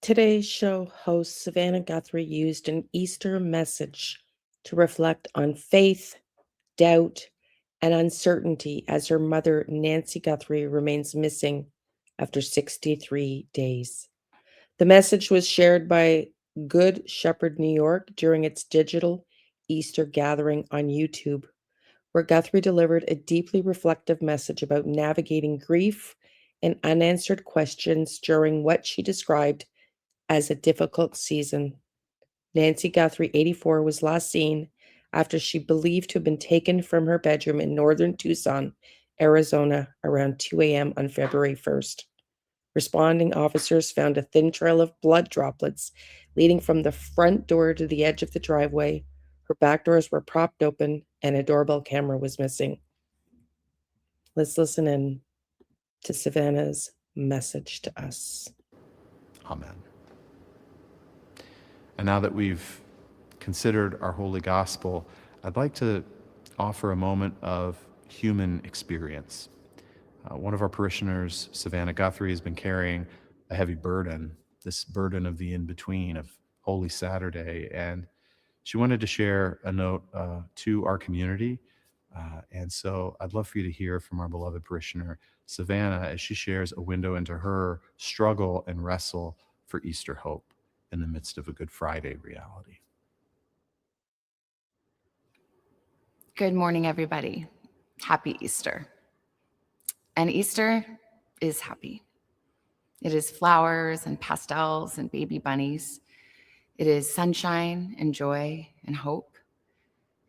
Today's show host Savannah Guthrie used an Easter message to reflect on faith, doubt, and uncertainty as her mother, Nancy Guthrie, remains missing after 63 days. The message was shared by Good Shepherd New York during its digital Easter gathering on YouTube, where Guthrie delivered a deeply reflective message about navigating grief and unanswered questions during what she described as a difficult season. Nancy Guthrie, 84, was last seen after she believed to have been taken from her bedroom in northern Tucson, Arizona, around 2 a.m. on February 1st. Responding officers found a thin trail of blood droplets leading from the front door to the edge of the driveway. Her back doors were propped open, and a doorbell camera was missing. Let's listen in to Savannah's message to us. Amen. And now that we've considered our holy gospel, I'd like to offer a moment of human experience. One of our parishioners, Savannah Guthrie, has been carrying a heavy burden, this burden of the in-between of Holy Saturday, and she wanted to share a note to our community. And so I'd love for you to hear from our beloved parishioner, Savannah, as she shares a window into her struggle and wrestle for Easter hope in the midst of a Good Friday reality. Good morning, everybody. Happy Easter. And Easter is happy. It is flowers and pastels and baby bunnies. It is sunshine and joy and hope.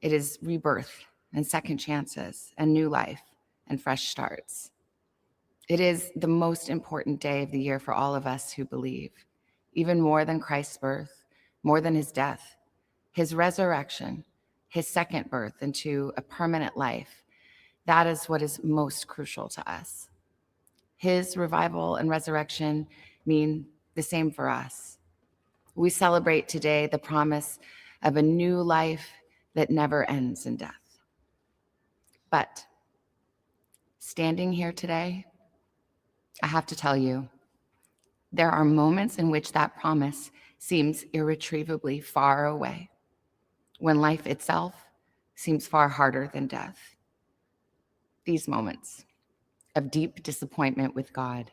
It is rebirth and second chances and new life and fresh starts. It is the most important day of the year for all of us who believe, even more than Christ's birth, more than his death, his resurrection, his second birth into a permanent life. That is what is most crucial to us. His revival and resurrection mean the same for us. We celebrate today the promise of a new life that never ends in death. But standing here today, I have to tell you, there are moments in which that promise seems irretrievably far away, when life itself seems far harder than death. These moments of deep disappointment with God,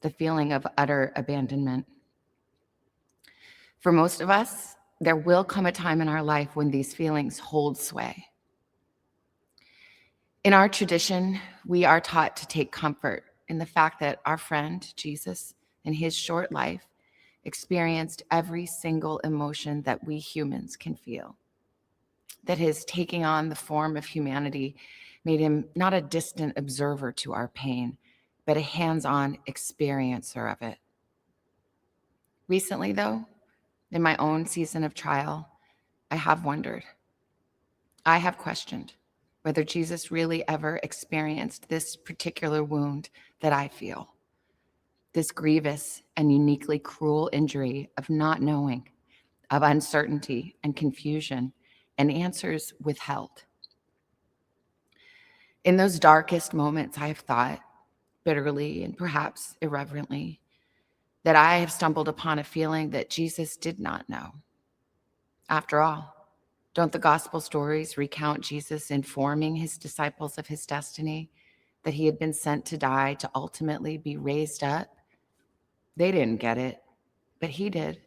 the feeling of utter abandonment. For most of us, there will come a time in our life when these feelings hold sway. In our tradition, we are taught to take comfort in the fact that our friend, Jesus, in his short life, experienced every single emotion that we humans can feel. That his taking on the form of humanity made him not a distant observer to our pain, but a hands-on experiencer of it. Recently, though, in my own season of trial, I have wondered. I have questioned whether Jesus really ever experienced this particular wound that I feel, this grievous and uniquely cruel injury of not knowing, of uncertainty and confusion, and answers withheld. In those darkest moments, I have thought, bitterly and perhaps irreverently, that I have stumbled upon a feeling that Jesus did not know. After all, don't the gospel stories recount Jesus informing his disciples of his destiny, that he had been sent to die to ultimately be raised up? They didn't get it, but he did.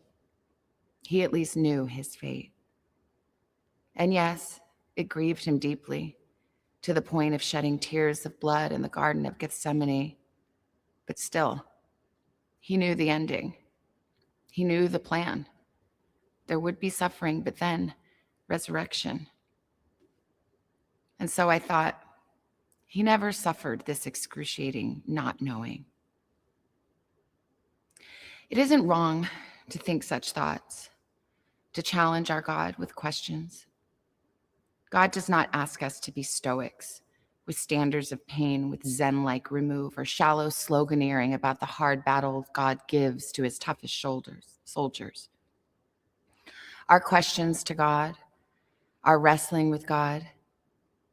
He at least knew his fate. And yes, it grieved him deeply, to the point of shedding tears of blood in the Garden of Gethsemane. But still, he knew the ending. He knew the plan. There would be suffering, but then resurrection. And so I thought, he never suffered this excruciating not knowing. It isn't wrong to think such thoughts, to challenge our God with questions. God does not ask us to be stoics with standards of pain, with Zen-like remove, or shallow sloganeering about the hard battle God gives to his toughest soldiers. Our questions to God, our wrestling with God,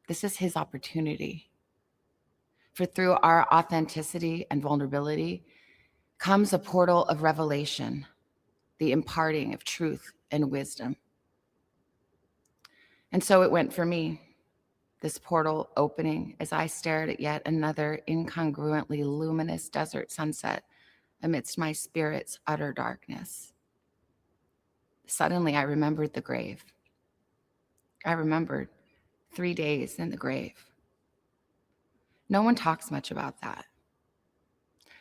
this is his opportunity. For through our authenticity and vulnerability comes a portal of revelation, the imparting of truth and wisdom. And so it went for me, this portal opening as I stared at yet another incongruently luminous desert sunset amidst my spirit's utter darkness. Suddenly, I remembered the grave. I remembered 3 days in the grave. No one talks much about that.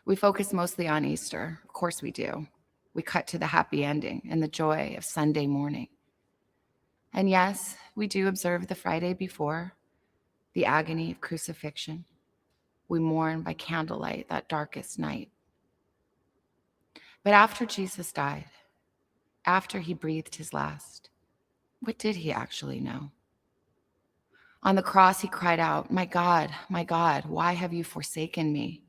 We focus mostly on Easter. Of course we do. We cut to the happy ending and the joy of Sunday morning. And yes, we do observe the Friday before, the agony of crucifixion. We mourn by candlelight that darkest night. But after Jesus died, after he breathed his last, what did he actually know? On the cross, he cried out, my God, why have you forsaken me?"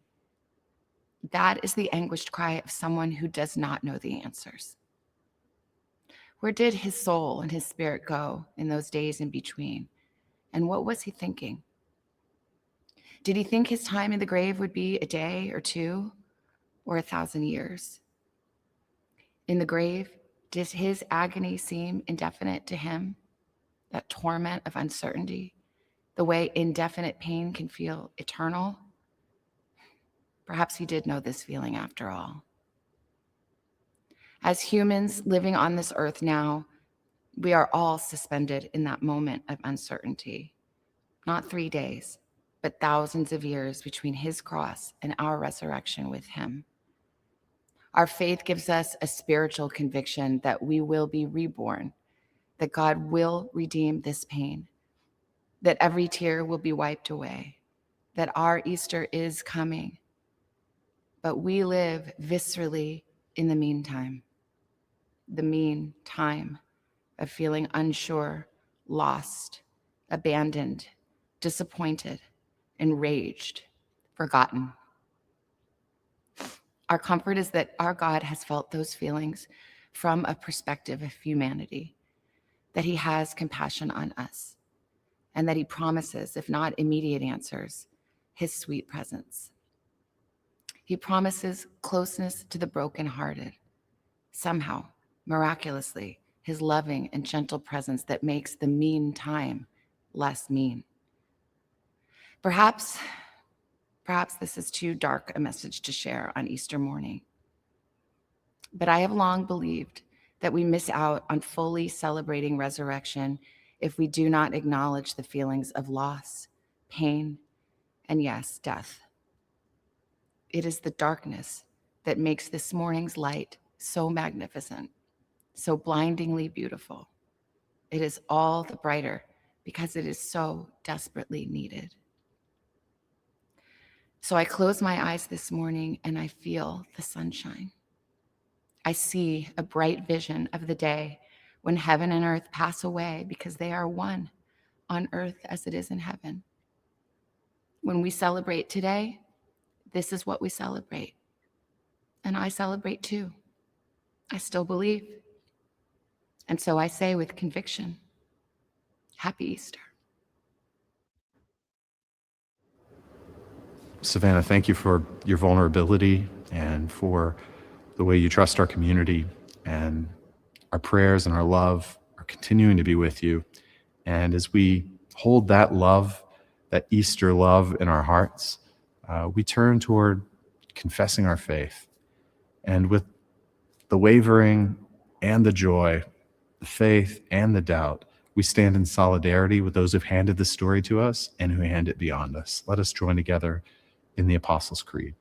That is the anguished cry of someone who does not know the answers. Where did his soul and his spirit go in those days in between? And what was he thinking? Did he think his time in the grave would be a day or two or 1,000 years? In the grave, did his agony seem indefinite to him? That torment of uncertainty, the way indefinite pain can feel eternal? Perhaps he did know this feeling after all. As humans living on this earth now, we are all suspended in that moment of uncertainty. Not 3 days, but thousands of years between his cross and our resurrection with him. Our faith gives us a spiritual conviction that we will be reborn, that God will redeem this pain, that every tear will be wiped away, that our Easter is coming. But we live viscerally in the meantime, the mean time of feeling unsure, lost, abandoned, disappointed, enraged, forgotten. Our comfort is that our God has felt those feelings from a perspective of humanity, that he has compassion on us, and that he promises, if not immediate answers, his sweet presence. He promises closeness to the brokenhearted. Somehow, miraculously, his loving and gentle presence that makes the mean time less mean. Perhaps this is too dark a message to share on Easter morning. But I have long believed that we miss out on fully celebrating resurrection if we do not acknowledge the feelings of loss, pain, and yes, death. It is the darkness that makes this morning's light so magnificent, so blindingly beautiful. It is all the brighter because it is so desperately needed. So I close my eyes this morning and I feel the sunshine. I see a bright vision of the day when heaven and earth pass away because they are one on earth as it is in heaven. When we celebrate today, this is what we celebrate. And I celebrate too. I still believe. And so I say with conviction, Happy Easter. Savannah, thank you for your vulnerability and for the way you trust our community, and our prayers and our love are continuing to be with you. And as we hold that love, that Easter love in our hearts, we turn toward confessing our faith. And with the wavering and the joy, the faith and the doubt, we stand in solidarity with those who've handed the story to us and who hand it beyond us. Let us join together in the Apostles' Creed.